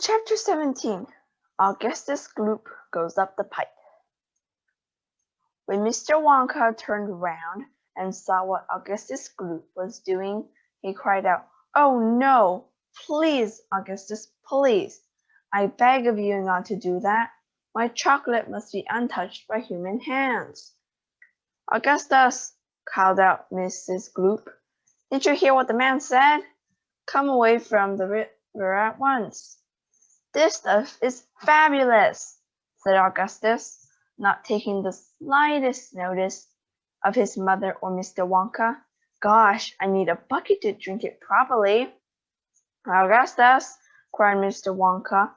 Chapter 17. Augustus Gloop Goes Up the Pipe. When Mr. Wonka turned around and saw what Augustus Gloop was doing, he cried out, "Oh no! Please, Augustus, please! I beg of you not to do that. My chocolate must be untouched by human hands." "Augustus," called out Mrs. Gloop, "did you hear what the man said? Come away from the river at once." "This stuff is fabulous," said Augustus, not taking the slightest notice of his mother or Mr. Wonka. "Gosh, I need a bucket to drink it properly." "Augustus," cried Mr. Wonka,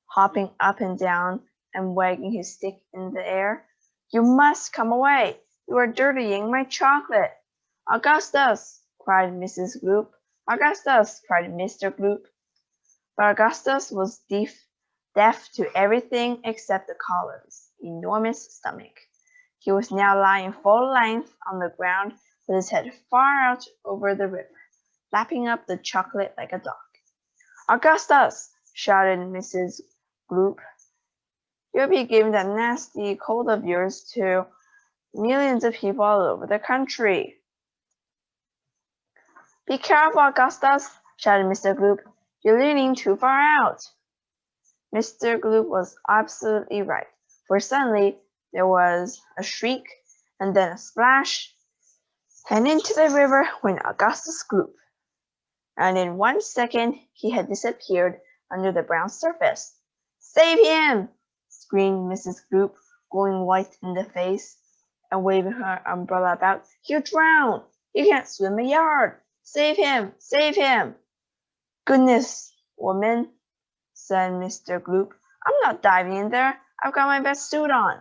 hopping up and down and wagging his stick in the air, "you must come away. You are dirtying my chocolate." "Augustus," cried Mrs. Gloop. "Augustus," cried Mr. Gloop. But Augustus was deaf to everything except the collar's enormous stomach. He was now lying full length on the ground with his head far out over the river, lapping up the chocolate like a dog. "Augustus," shouted Mrs. Gloop, "you'll be giving that nasty cold of yours to millions of people all over the country." "Be careful, Augustus," shouted Mr. Gloop. "You're leaning too far out." Mr. Gloop was absolutely right, for suddenly there was a shriek and then a splash, and into the river went Augustus Gloop. And in 1 second he had disappeared under the brown surface. "Save him!" screamed Mrs. Gloop, going white in the face and waving her umbrella about. "He'll drown! He can't swim a yard! Save him! Save him!" "Goodness, woman," said Mr. Gloop, "I'm not diving in there. I've got my best suit on."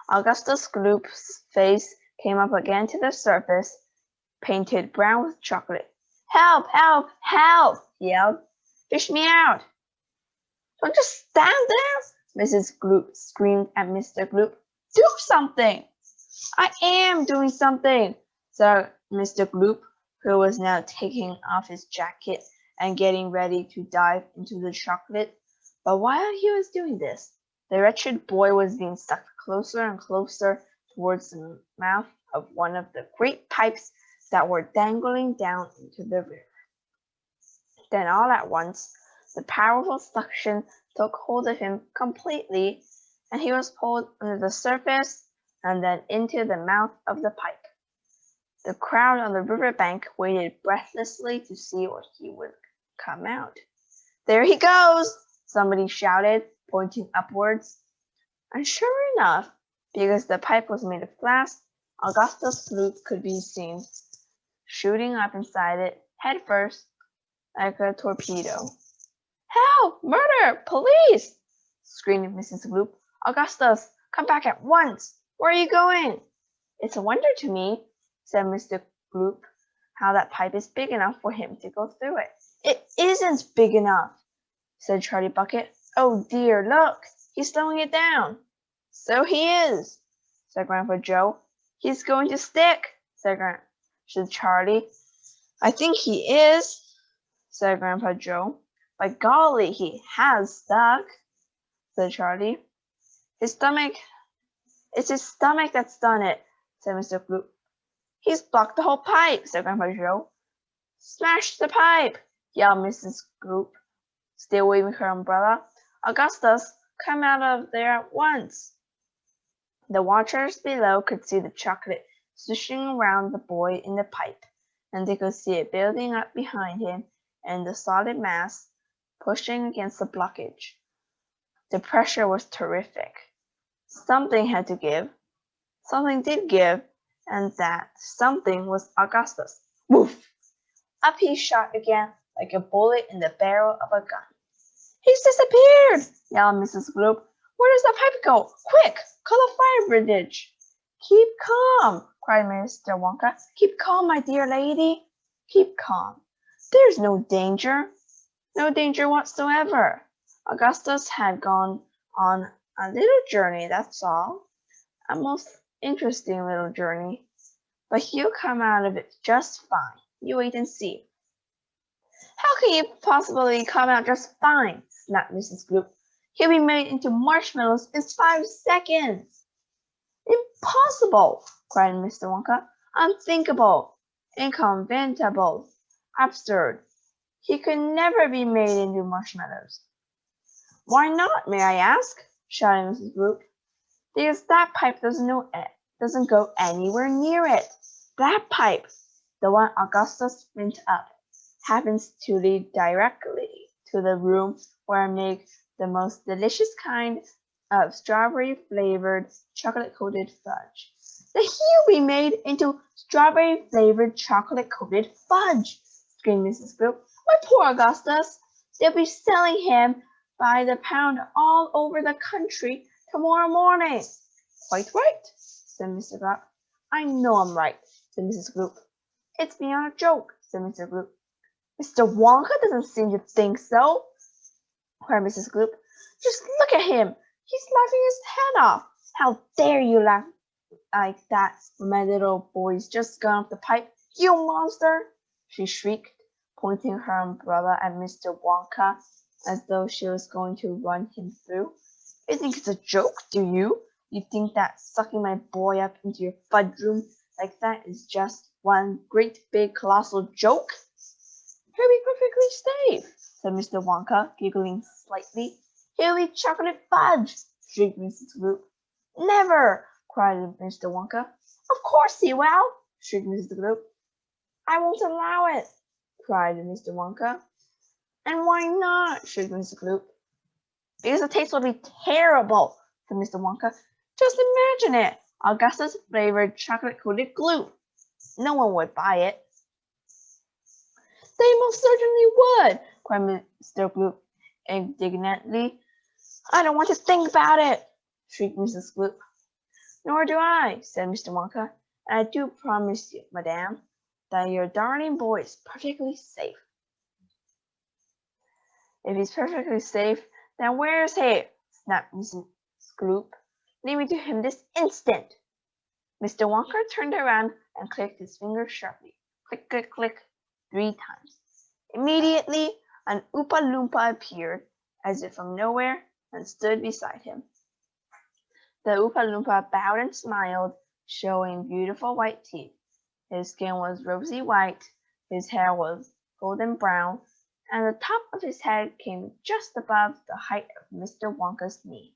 Augustus Gloop's face came up again to the surface, painted brown with chocolate. "Help! Help! Help!" he yelled. "Fish me out!" "Don't just stand there!" Mrs. Gloop screamed at Mr. Gloop. "Do something!" "I am doing something," said Mr. Gloop, who was now taking off his jacket and getting ready to dive into the chocolate. But while he was doing this, the wretched boy was being sucked closer and closer towards the mouth of one of the great pipes that were dangling down into the river. Then all at once, the powerful suction took hold of him completely, and he was pulled under the surface and then into the mouth of the pipe. The crowd on the river bank waited breathlessly to see what he would come out. "There he goes!" somebody shouted, pointing upwards. And sure enough, because the pipe was made of glass, Augustus Gloop could be seen shooting up inside it, head first, like a torpedo. "Help! Murder! Police!" screamed Mrs. Gloop. "Augustus, come back at once! Where are you going?" "It's a wonder to me," said Mr. Gloop, "how that pipe is big enough for him to go through it." "It isn't big enough," said Charlie Bucket. "Oh dear, look! He's slowing it down." "So he is," said Grandpa Joe. "He's going to stick," said Charlie. "I think he is," said Grandpa Joe. "By golly, he has stuck," said Charlie. It's his stomach that's done it," said Mr. Gloop. "He's blocked the whole pipe," said Grandpa Joe. "Smash the pipe!" yelled Mrs. Gloop, still waving her umbrella. "Augustus, come out of there at once." The watchers below could see the chocolate swishing around the boy in the pipe, and they could see it building up behind him and the solid mass pushing against the blockage. The pressure was terrific. Something had to give. Something did give, and that something was Augustus. Woof! Up he shot again like a bullet in the barrel of a gun. "He's disappeared!" yelled Mrs. Gloop. "Where does the pipe go? Quick, call a fire brigade!" "Keep calm!" cried Mr. Wonka. "Keep calm, my dear lady. Keep calm. There's no danger. No danger whatsoever. Augustus had gone on a little journey, that's all. A most interesting little journey. But he'll come out of it just fine. You wait and see." How can you possibly come out just fine? Snapped Mrs. Gloop. He'll be made into marshmallows in 5 seconds. Impossible, cried Mr. Wonka. Unthinkable, inconceivable, absurd. He could never be made into marshmallows. Why not, may I ask? Shouted Mrs. Gloop. Because that pipe doesn't go anywhere near it. That pipe, the one Augustus went up, happens to lead directly to the room where I make the most delicious kind of strawberry-flavored chocolate-coated fudge. Then he'll be made into strawberry-flavored chocolate-coated fudge, screamed Mrs. Gloop. My poor Augustus! They'll be selling him by the pound all over the country tomorrow morning. Quite right, said Mr. Gloop. I know I'm right, said Mrs. Gloop. It's beyond a joke, said Mr. Gloop. Mr. Wonka doesn't seem to think so, cried Mrs. Gloop. Just look at him. He's laughing his head off. How dare you laugh like that when my little boy's just gone off the pipe, you monster! She shrieked, pointing her umbrella at Mr. Wonka as though she was going to run him through. You think it's a joke, do you? You think that sucking my boy up into your fudge room like that is just one great big colossal joke? He'll be perfectly safe, said Mr. Wonka, giggling slightly. He'll be chocolate fudge, shrieked Mrs. Gloop. Never, cried Mr. Wonka. Of course he will, shrieked Mrs. Gloop. I won't allow it, cried Mr. Wonka. And why not, shrieked Mrs. Gloop. Because the taste will be terrible, said Mr. Wonka. Just imagine it, Augustus flavored chocolate-coated glue. No one would buy it. They most certainly would, cried Mr. Gloop indignantly. I don't want to think about it, shrieked Mrs. Gloop. Nor do I, said Mr. Wonka, and I do promise you, madame, that your darling boy is perfectly safe. If he's perfectly safe, then where is he? Snapped Mrs. Gloop. Leave me to him this instant. Mr. Wonka turned around and clicked his fingers sharply. Click, click, click, 3 times. Immediately, an Oopalumpa appeared, as if from nowhere, and stood beside him. The Oopalumpa bowed and smiled, showing beautiful white teeth. His skin was rosy white, his hair was golden brown, and the top of his head came just above the height of Mr. Wonka's knee.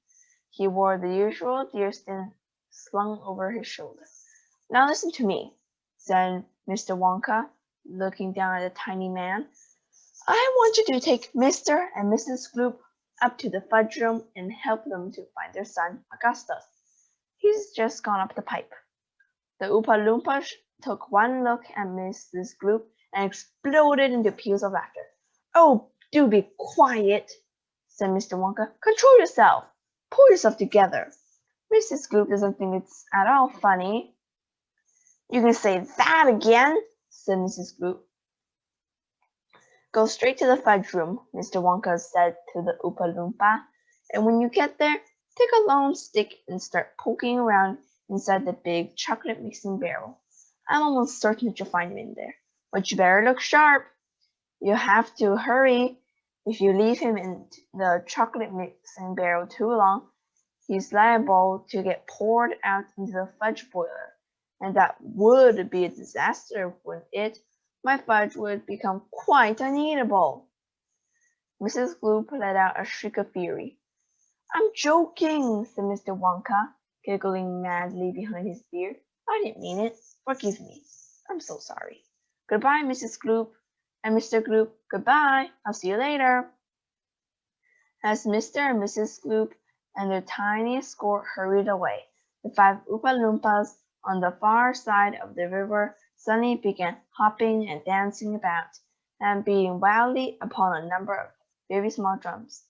He wore the usual deerskin slung over his shoulder. Now listen to me, said Mr. Wonka, looking down at the tiny man. I want you to take Mr. and Mrs. Gloop up to the fudge room and help them to find their son, Augustus. He's just gone up the pipe. The Oopalumpa took one look at Mrs. Gloop and exploded into peals of laughter. Oh, do be quiet, said Mr. Wonka. Control yourself. Pull yourself together. Mrs. Gloop doesn't think it's at all funny. You can say that again, said Mrs. Gloop. Go straight to the fudge room, Mr. Wonka said to the Oopalumpa, and when you get there, take a long stick and start poking around inside the big chocolate mixing barrel. I'm almost certain that you'll find him in there, but you better look sharp. You have to hurry. If you leave him in the chocolate mixing barrel too long, he's liable to get poured out into the fudge boiler, and that would be a disaster, wouldn't it? My fudge would become quite uneatable. Mrs. Gloop let out a shriek of fury. I'm joking, said Mr. Wonka, giggling madly behind his beard. I didn't mean it. Forgive me. I'm so sorry. Goodbye, Mrs. Gloop. And Mr. Gloop, goodbye. I'll see you later. As Mr. and Mrs. Gloop and their tiny escort hurried away, the 5 Oopalumpas on the far side of the river suddenly began hopping and dancing about and beating wildly upon a number of very small drums.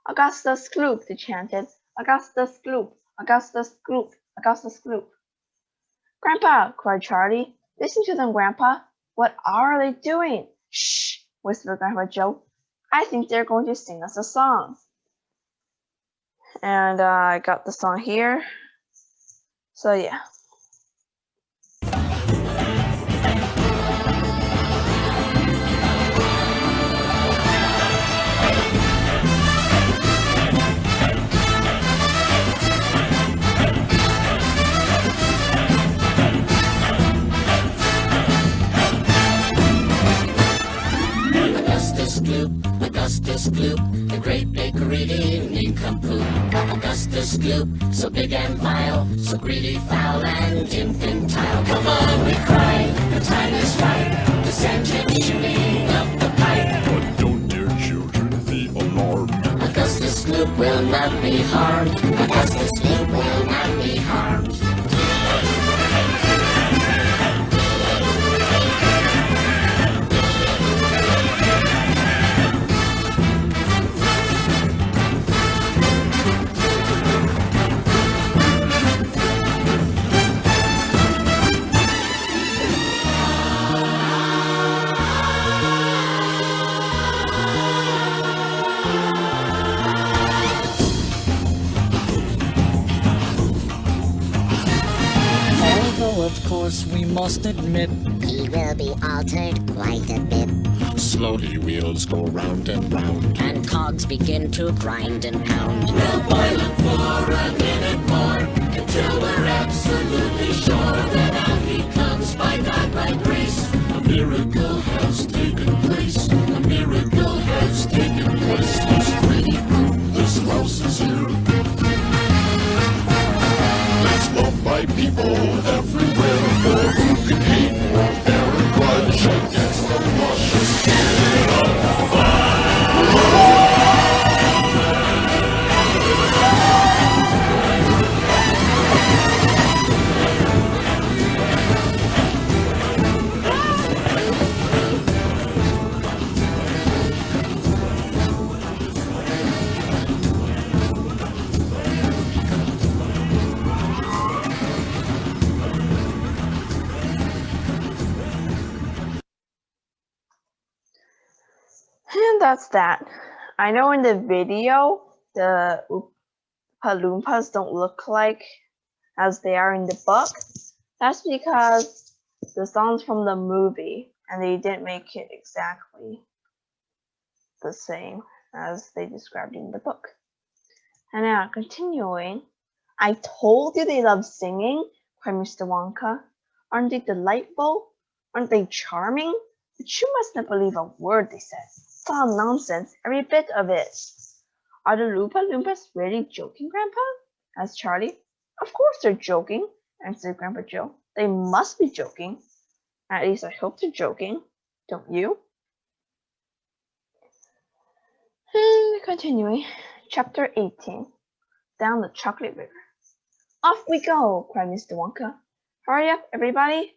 Augustus Gloop, they chanted. Augustus Gloop, Augustus Gloop, Augustus Gloop. Grandpa, cried Charlie. Listen to them, Grandpa. What are they doing? Shh, whispered Grandpa Joe. I think they're going to sing us a song. And I got the song here. So yeah. Augustus Gloop, the great big greedy nincompoop. Augustus Gloop, so big and vile, so greedy, foul, and infantile. Come on, we cry, the time is right to send him shooting up the pipe. But don't, dear children, be alarmed. Augustus Gloop will not be harmed. Augustus Gloop will not be harmed. Of course, we must admit he will be altered quite a bit. Slowly wheels go round and round, and cogs begin to grind and pound. We'll boil him for a minute more until we're absolutely sure that out he comes by God, by grace. A miracle has taken place. A miracle has taken place. This greedy group, this mouse is here. It's loved by people everywhere. For who can hate or bear a grudge against the luscious kid of fun? And that's that. I know in the video, the Oopalumpas don't look like as they are in the book. That's because the song's from the movie and they didn't make it exactly the same as they described in the book. And now, continuing, I told you they love singing, cried Mr. Wonka. Aren't they delightful? Aren't they charming? But you must not believe a word they said. It's all nonsense, every bit of it. Are the Oopalumpas really joking, Grandpa? Asked Charlie. Of course they're joking, answered Grandpa Joe. They must be joking. At least I hope they're joking. Don't you? And continuing, Chapter 18. Down the Chocolate River. Off we go, cried Mr. Wonka. Hurry up, everybody.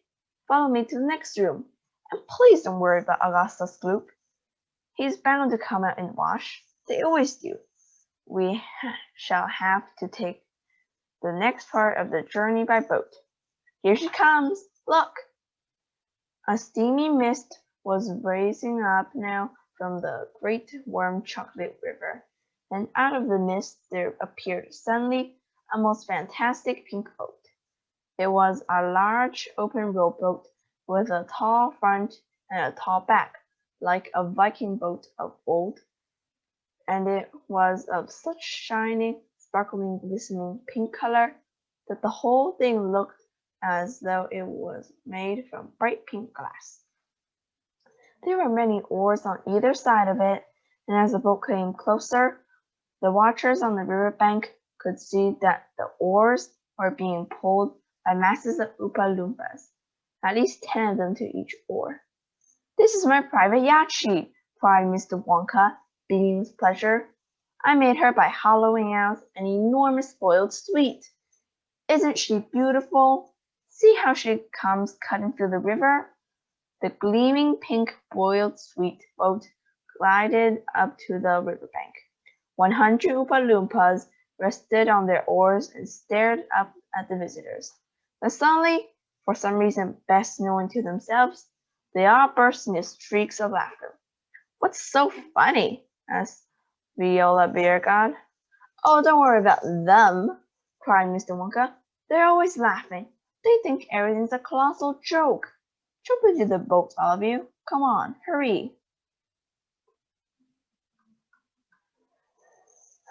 Follow me to the next room. And please don't worry about Augustus Gloop. He's bound to come out and wash. They always do. We shall have to take the next part of the journey by boat. Here she comes. Look! A steamy mist was rising up now from the great warm chocolate river, and out of the mist there appeared suddenly a most fantastic pink boat. It was a large open rowboat with a tall front and a tall back, like a Viking boat of old, and it was of such shining, sparkling, glistening pink color that the whole thing looked as though it was made from bright pink glass. There were many oars on either side of it, and as the boat came closer, the watchers on the river bank could see that the oars were being pulled by masses of Oopalumpas, at least 10 of them to each oar. This is my private Yachi, cried Mr. Wonka, beaming with pleasure. I made her by hollowing out an enormous boiled sweet. Isn't she beautiful? See how she comes cutting through the river. The gleaming pink boiled sweet boat glided up to the riverbank. 100 Oopalumpas rested on their oars and stared up at the visitors. But suddenly, for some reason best known to themselves, they all burst into shrieks of laughter. What's so funny? Asked Viola Beargod. Oh, don't worry about them, cried Mr. Wonka. They're always laughing. They think everything's a colossal joke. Jump into the boat, all of you. Come on, hurry.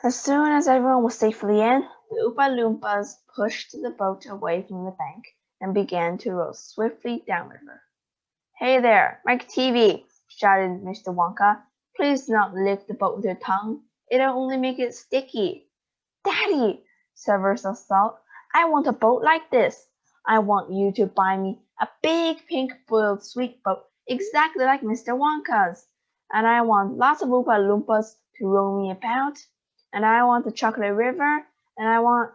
As soon as everyone was safely in, the Oopalumpas pushed the boat away from the bank and began to row swiftly downriver. Hey there, Mike TV, shouted Mr. Wonka. Please do not lick the boat with your tongue. It'll only make it sticky. Daddy, said Versa Salt, I want a boat like this. I want you to buy me a big pink boiled sweet boat exactly like Mr. Wonka's. And I want lots of Oopalumpas to roll me about. And I want the chocolate river. And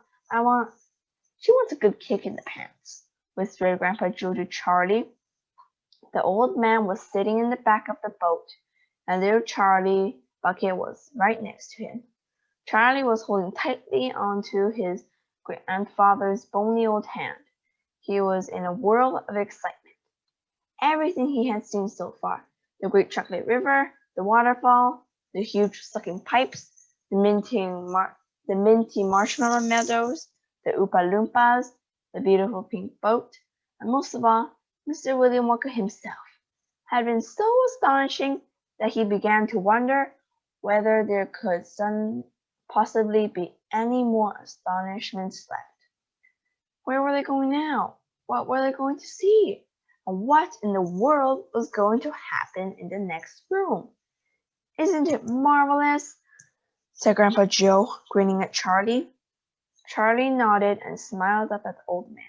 She wants a good kick in the pants, whispered Grandpa Joe to Charlie. The old man was sitting in the back of the boat, and little Charlie Bucket was right next to him. Charlie was holding tightly onto his grandfather's bony old hand. He was in a whirl of excitement. Everything he had seen so far, the great chocolate river, the waterfall, the huge sucking pipes, the minty marshmallow meadows, the Oopalumpas, the beautiful pink boat, and most of all, Mr. William Wonka himself, had been so astonishing that he began to wonder whether there could possibly be any more astonishments left. Where were they going now? What were they going to see? And what in the world was going to happen in the next room? Isn't it marvelous? Said Grandpa Joe, grinning at Charlie. Charlie nodded and smiled up at the old man.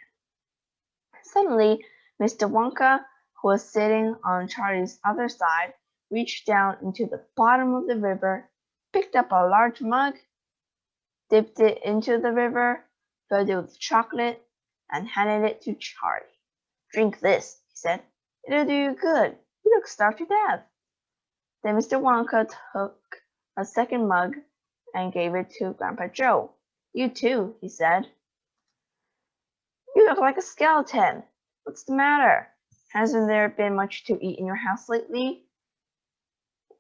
Suddenly, Mr. Wonka, who was sitting on Charlie's other side, reached down into the bottom of the river, picked up a large mug, dipped it into the river, filled it with chocolate, and handed it to Charlie. Drink this, he said. It'll do you good. You look starved to death. Then Mr. Wonka took a second mug and gave it to Grandpa Joe. You too, he said. You look like a skeleton. What's the matter? Hasn't there been much to eat in your house lately?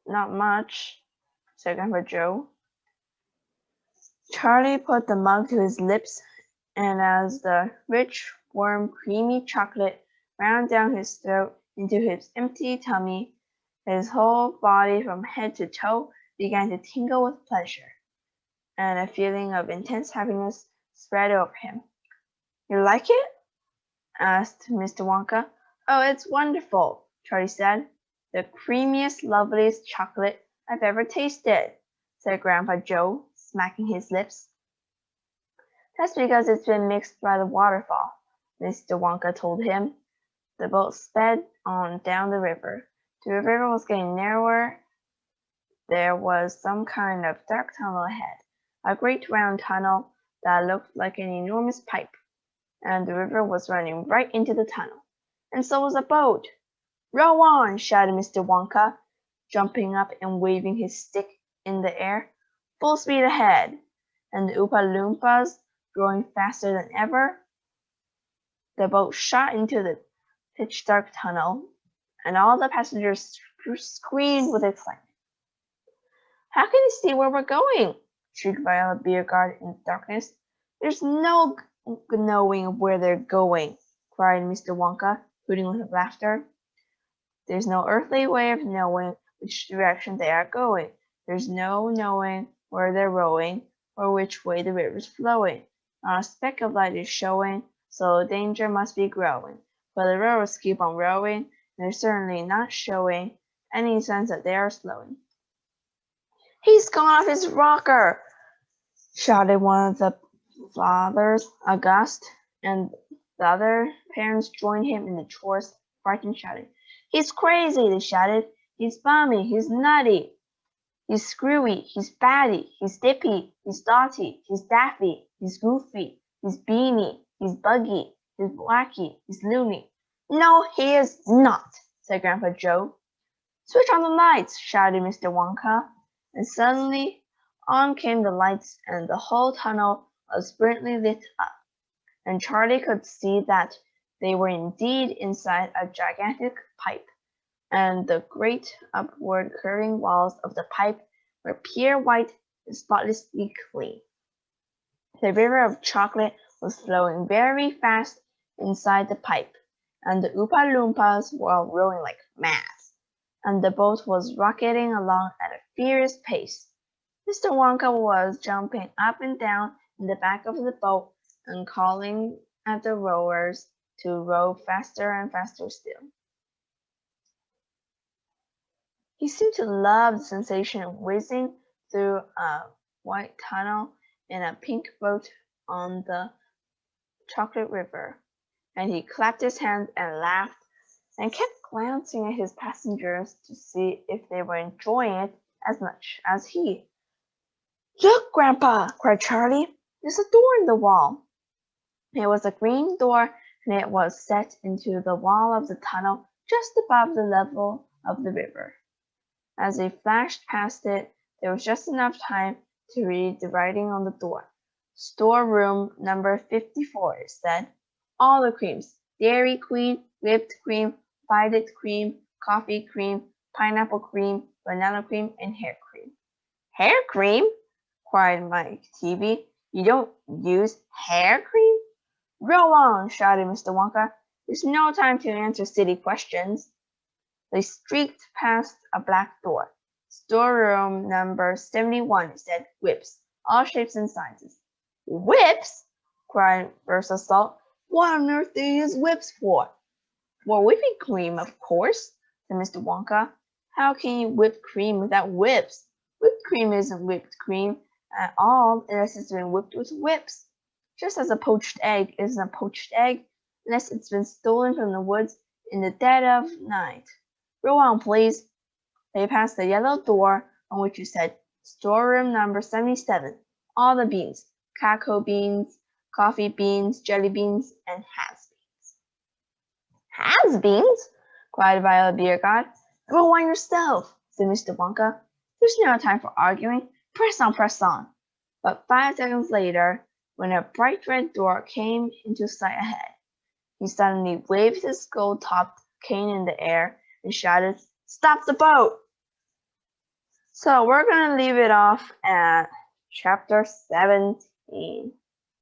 Not much, said Grandpa Joe. Charlie put the mug to his lips, and as the rich, warm, creamy chocolate ran down his throat into his empty tummy, his whole body from head to toe began to tingle with pleasure, and a feeling of intense happiness spread over him. You like it? Asked Mr. Wonka. Oh, it's wonderful, Charlie said. The creamiest, loveliest chocolate I've ever tasted, said Grandpa Joe, smacking his lips. That's because it's been mixed by the waterfall, Mr. Wonka told him. The boat sped on down the river. The river was getting narrower. There was some kind of dark tunnel ahead, a great round tunnel that looked like an enormous pipe, and the river was running right into the tunnel. And so was a boat. Row on, shouted Mr. Wonka, jumping up and waving his stick in the air. Full speed ahead. And the Oopalumpas growing faster than ever. The boat shot into the pitch-dark tunnel, and all the passengers screamed with excitement. How can you see where we're going? Shrieked Violet Beauregard in the darkness. There's no knowing where they're going, cried Mr. Wonka, hooting with laughter. There's no earthly way of knowing which direction they are going. There's no knowing where they're rowing or which way the river's flowing. Not a speck of light is showing, so danger must be growing. But the rowers keep on rowing, and they're certainly not showing any signs that they are slowing. He's gone off his rocker, shouted one of the fathers, August, and the other parents joined him in the chorus, frightened, shouting. He's crazy, they shouted. He's bummy, he's nutty. He's screwy, he's batty, he's dippy, he's dotty, he's daffy, he's goofy, he's beany, he's buggy, he's wacky, he's loony. No, he is not, said Grandpa Joe. Switch on the lights, shouted Mr. Wonka, and suddenly on came the lights and the whole tunnel was brilliantly lit up, and Charlie could see that they were indeed inside a gigantic pipe, and the great upward curving walls of the pipe were pure white and spotlessly clean. The river of chocolate was flowing very fast inside the pipe, and the Oopalumpas were rowing like mad, and the boat was rocketing along at a furious pace. Mr. Wonka was jumping up and down in the back of the boat and calling at the rowers to row faster and faster still. He seemed to love the sensation of whizzing through a white tunnel in a pink boat on the chocolate river, and he clapped his hands and laughed and kept glancing at his passengers to see if they were enjoying it as much as he. "Look, Grandpa!" cried Charlie. "There's a door in the wall." It was a green door, and it was set into the wall of the tunnel just above the level of the river. As they flashed past it, there was just enough time to read the writing on the door. "Storeroom number 54, it said. "All the creams: Dairy Queen, whipped cream, violet cream, coffee cream, pineapple cream, vanilla cream, and hair cream." "Hair cream?" cried Mike Teavee. "You don't use hair cream?" "Row on!" shouted Mr. Wonka. "There's no time to answer silly questions." They streaked past a black door. "Storeroom number 71, it said. Whips, all shapes and sizes." "Whips?" cried Bertha Salt. "What on earth do you use whips for?" "For whipping cream, of course," said Mr. Wonka. "How can you whip cream without whips? Whipped cream isn't whipped cream at all unless it's been whipped with whips. Just as a poached egg isn't a poached egg unless it's been stolen from the woods in the dead of night. Row on, please." They passed the yellow door on which it said, "Storeroom number 77, all the beans: cacao beans, coffee beans, jelly beans, and has-beens." "Has-beens?" cried Violet Beauregard. "Row on yourself," said Mr. Wonka. "There's no time for arguing. Press on, press on." But 5 seconds later, when a bright red door came into sight ahead, he suddenly waved his gold-topped cane in the air and shouted, "Stop the boat!" So we're going to leave it off at chapter 17.